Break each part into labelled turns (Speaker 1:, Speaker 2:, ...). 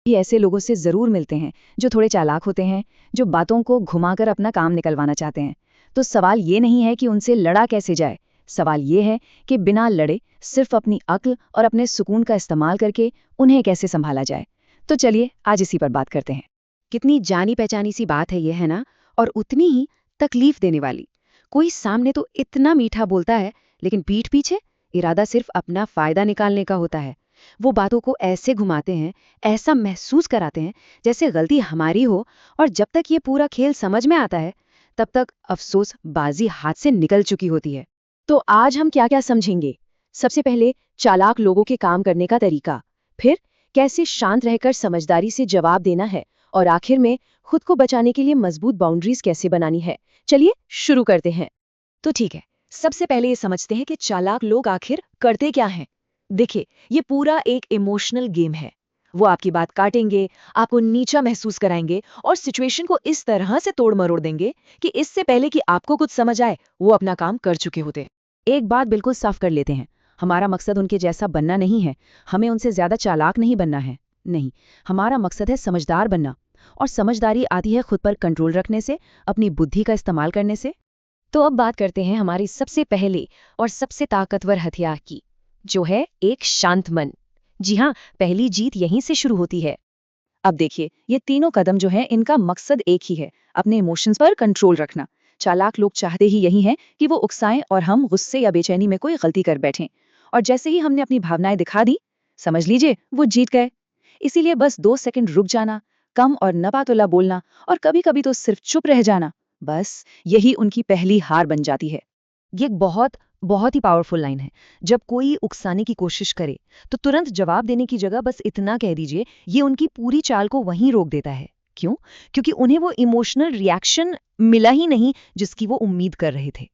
Speaker 1: भी ऐसे लोगों से ज़रूर मिलते हैं जो थोड़े चालाक होते हैं, जो बातों को घुमाकर अपना काम निकलवाना चाहते हैं। तो सवाल ये नहीं है कि उनसे लड़ा कैसे जाए, सवाल ये है कि बिना लड़े सिर्फ अपनी अक्ल और अपने सुकून का इस्तेमाल करके उन्हें कैसे संभाला जाए। तो चलिए आज इसी पर बात करते हैं।
Speaker 2: कितनी जानी पहचानी सी बात है ये, है ना? और उतनी ही तकलीफ देने वाली। कोई सामने तो इतना मीठा बोलता है, लेकिन पीठ पीछे इरादा सिर्फ अपना फायदा निकालने का होता है। वो बातों को ऐसे घुमाते हैं, ऐसा महसूस कराते हैं जैसे गलती हमारी हो, और जब तक ये पूरा खेल समझ में आता है तब तक अफसोस बाजी हाथ से निकल चुकी होती है।
Speaker 1: तो आज हम क्या क्या समझेंगे? सबसे पहले चालाक लोगों के काम करने का तरीका, फिर कैसे शांत रहकर समझदारी से जवाब देना है, और आखिर में खुद को बचाने के लिए मजबूत बाउंड्रीज कैसे बनानी है। चलिए शुरू करते हैं। तो ठीक है, सबसे पहले ये समझते हैं कि चालाक लोग आखिर करते क्या हैं। देखिए, ये पूरा एक इमोशनल गेम है। वो आपकी बात काटेंगे, आपको नीचा महसूस कराएंगे और सिचुएशन को इस तरह से तोड़ मरोड़ देंगे कि इससे पहले कि आपको कुछ समझ आए वो अपना काम कर चुके होते हैं। एक बात बिल्कुल साफ कर लेते हैं, हमारा मकसद उनके जैसा बनना नहीं है, हमें उनसे ज्यादा चालाक नहीं बनना है। नहीं, हमारा मकसद है समझदार बनना। और समझदारी आती है खुद पर कंट्रोल रखने से, अपनी बुद्धि का इस्तेमाल करने से। तो अब बात करते हैं हमारी सबसे पहले और सबसे ताकतवर हथियार की, जो है एक शांत मन। जी हाँ, पहली जीत यहीं से शुरू होती है। अब देखिए, ये तीनों कदम जो हैं, इनका मकसद एक ही है, अपने इमोशंस पर कंट्रोल रखना। चालाक लोग चाहते ही यही हैं कि वो उकसाएं और हम गुस्से या बेचैनी में कोई गलती कर बैठें। और जैसे ही हमने अपनी भावनाएं दिखा दी, समझ लीजिए वो जीत गए। इसीलिए बस 2 सेकंड रुक जाना, कम और नपातुला बोलना, और कभी कभी तो सिर्फ चुप रह जाना, बस यही उनकी पहली हार बन जाती है। ये एक बहुत बहुत ही पावरफुल लाइन है। जब कोई उकसाने की कोशिश करे तो तुरंत जवाब देने की जगह बस इतना कह दीजिए, ये उनकी पूरी चाल को वहीं रोक देता है। क्यों? क्योंकि उन्हें वो इमोशनल रिएक्शन मिला ही नहीं जिसकी वो उम्मीद कर रहे थे।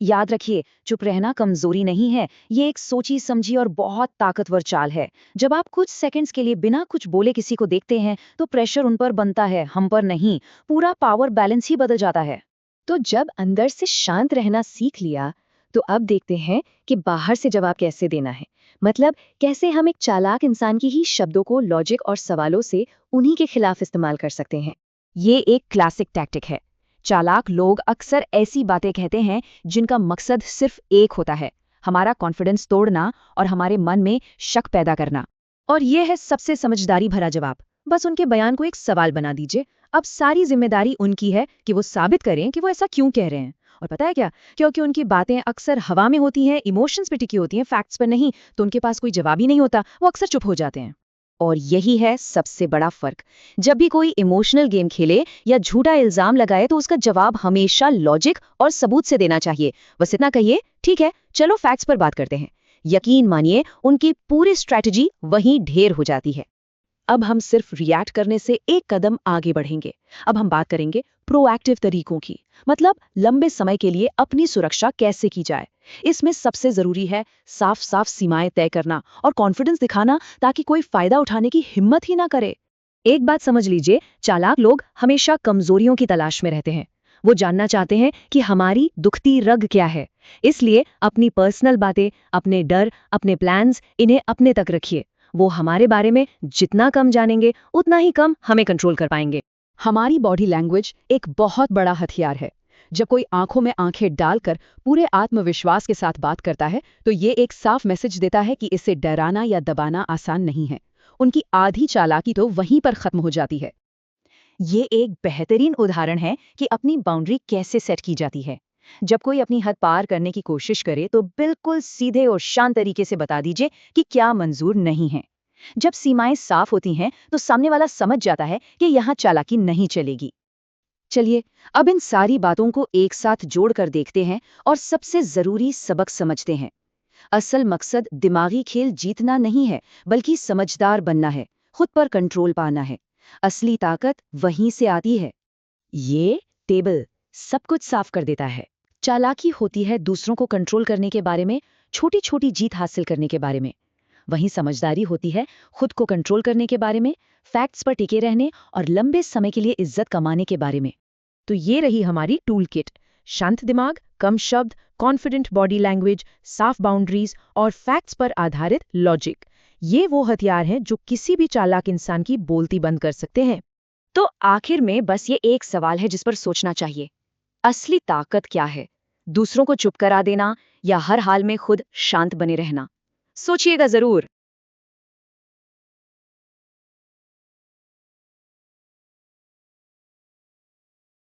Speaker 1: याद रखिए, चुप रहना कमजोरी नहीं है, ये एक सोची समझी और बहुत ताकतवर चाल है। जब आप कुछ सेकंड्स के लिए बिना कुछ बोले किसी को देखते हैं तो प्रेशर उन पर बनता है, हम पर नहीं। पूरा पावर बैलेंस ही बदल जाता है। तो जब अंदर से शांत रहना सीख लिया, तो अब देखते हैं कि बाहर से जवाब कैसे देना है। मतलब कैसे हम एक चालाक इंसान की ही शब्दों को लॉजिक और सवालों से उन्हीं के खिलाफ इस्तेमाल कर सकते हैं। ये एक क्लासिक टैक्टिक है। चालाक लोग अक्सर ऐसी बातें कहते हैं जिनका मकसद सिर्फ एक होता है, हमारा कॉन्फिडेंस तोड़ना और हमारे मन में शक पैदा करना। और ये है सबसे समझदारी भरा जवाब। बस उनके बयान को एक सवाल बना दीजिए। अब सारी जिम्मेदारी उनकी है कि वो साबित करें कि वो ऐसा क्यों कह रहे हैं। और पता है क्या? क्योंकि उनकी बातें अक्सर हवा में होती हैं, इमोशंस पे टिकी होती हैं, फैक्ट्स पर नहीं, तो उनके पास कोई जवाब ही नहीं होता, वो अक्सर चुप हो जाते हैं। और यही है सबसे बड़ा फर्क। जब भी कोई इमोशनल गेम खेले या झूठा इल्जाम लगाए तो उसका जवाब हमेशा लॉजिक और सबूत से देना चाहिए। बस इतना कहिए, ठीक है, चलो फैक्ट्स पर बात करते हैं। यकीन मानिए, उनकी पूरी स्ट्रैटेजी वहीं ढेर हो जाती है। अब हम सिर्फ रिएक्ट करने से एक कदम आगे बढ़ेंगे। अब हम बात करेंगे प्रोएक्टिव तरीकों की, मतलब लंबे समय के लिए अपनी सुरक्षा कैसे की जाए। इसमें सबसे जरूरी है साफ साफ सीमाएं तय करना और कॉन्फिडेंस दिखाना, ताकि कोई फायदा उठाने की हिम्मत ही ना करे। एक बात समझ लीजिए, चालाक लोग हमेशा कमजोरियों की तलाश में रहते हैं। वो जानना चाहते हैं कि हमारी दुखती रग क्या है। इसलिए अपनी पर्सनल बातें, अपने डर, अपने प्लान्स, इन्हें अपने तक रखिए। वो हमारे बारे में जितना कम जानेंगे उतना ही कम हमें कंट्रोल कर पाएंगे। हमारी बॉडी लैंग्वेज एक बहुत बड़ा हथियार है। जब कोई आंखों में आंखें डालकर पूरे आत्मविश्वास के साथ बात करता है तो ये एक साफ मैसेज देता है कि इसे डराना या दबाना आसान नहीं है। उनकी आधी चालाकी तो वहीं पर खत्म हो जाती है। ये एक बेहतरीन उदाहरण है कि अपनी बाउंड्री कैसे सेट की जाती है। जब कोई अपनी हद पार करने की कोशिश करे तो बिल्कुल सीधे और शांत तरीके से बता दीजिए कि क्या मंजूर नहीं है। जब सीमाएं साफ होती हैं तो सामने वाला समझ जाता है कि यहाँ चालाकी नहीं चलेगी। चलिए, अब इन सारी बातों को एक साथ जोड़कर देखते हैं और सबसे जरूरी सबक समझते हैं। असल मकसद दिमागी खेल जीतना नहीं है, बल्कि समझदार बनना है, खुद पर कंट्रोल पाना है। असली ताकत वहीं से आती है। ये टेबल सब कुछ साफ कर देता है। चालाकी होती है दूसरों को कंट्रोल करने के बारे में, छोटी छोटी जीत हासिल करने के बारे में। वहीं समझदारी होती है खुद को कंट्रोल करने के बारे में, फैक्ट्स पर टिके रहने और लंबे समय के लिए इज्जत कमाने के बारे में। तो ये रही हमारी टूल किट। शांत दिमाग, कम शब्द, कॉन्फिडेंट बॉडी लैंग्वेज, साफ बाउंड्रीज और फैक्ट्स पर आधारित लॉजिक। ये वो हथियार हैं जो किसी भी चालाक इंसान की बोलती बंद कर सकते हैं।
Speaker 2: तो आखिर में बस ये एक सवाल है जिस पर सोचना चाहिए। असली ताकत क्या है? दूसरों को चुप करा देना या हर हाल में खुद शांत बने रहना? सोचिएगा जरूर।